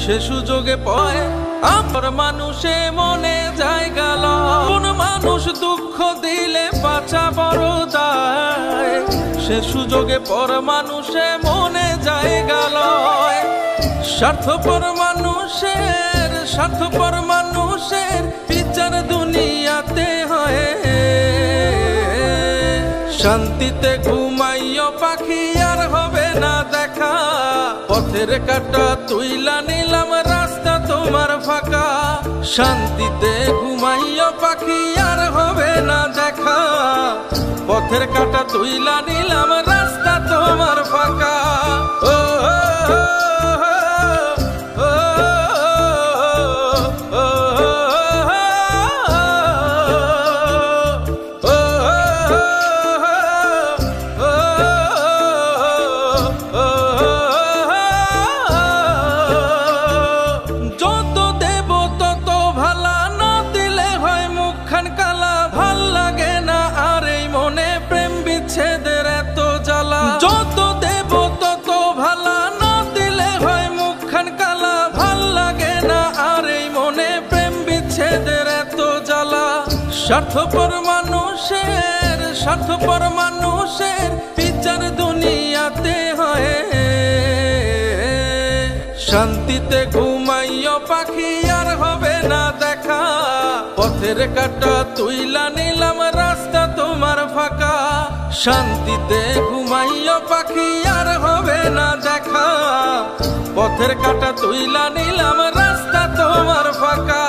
সে সুযোগে পয় আমার মানুষে মনে জায়গা লয়। কোন মানুষ দুঃখ দিলে বাঁচা বড় দায়, সে সুযোগে পর মানুষে মনে জায়গা লয়। স্বার্থপর মানুষের বিচার দুনিয়াতে হয়। শান্তিতে ঘুমাইও পাখি আর হবে না দেখা, পথের কাঁটা তুইলা নিলাম রাস্তা তোমার ফাঁকা। শান্তিতে ঘুমাইও পাখি আর হবে না দেখা, পথের কাঁটা তুইলা নিলাম রাস্তা তোমার ফাঁকা। ও স্বার্থপর মানুষের বিচার দুনিয়াতে হয়। শান্তিতে ঘুমাইও পাখি আর হবে না দেখা, পথের কাঁটা তুইলা নিলাম রাস্তা তোমার ফাঁকা। শান্তিতে ঘুমাইও পাখি আর হবে না দেখা, পথের কাঁটা তুইলা নিলাম রাস্তা তোমার ফাঁকা।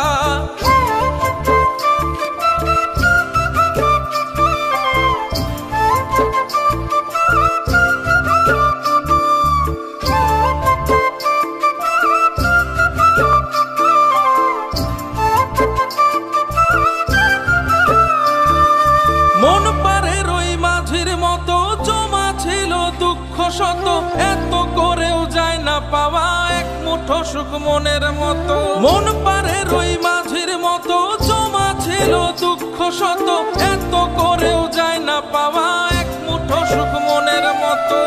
মন পারে রই মাঝির মতো জমা ছিল দুঃখ শত, এত করেও যায় না পাওয়া এক মুঠো সুখ মনের মতো। মন পারে রই মাঝির মতো জমা ছিল দুঃখ শত, এত করেও যায় না পাওয়া এক মুঠো সুখ মনের মতো।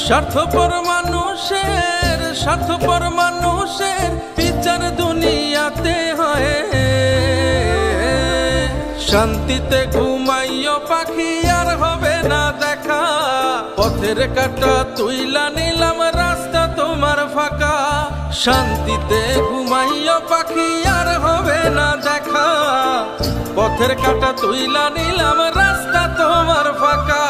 স্বার্থপর মানুষের বিচার দুনিয়াতে হয়। শান্তিতে ঘুমাইও পাখি আর হবে না দেখা, পথের কাঁটা তুইলা নিলাম রাস্তা তোমার ফাঁকা। শান্তিতে ঘুমাইও পাখি আর হবে না দেখা, পথের কাঁটা তুইলা নিলাম রাস্তা তোমার ফাঁকা।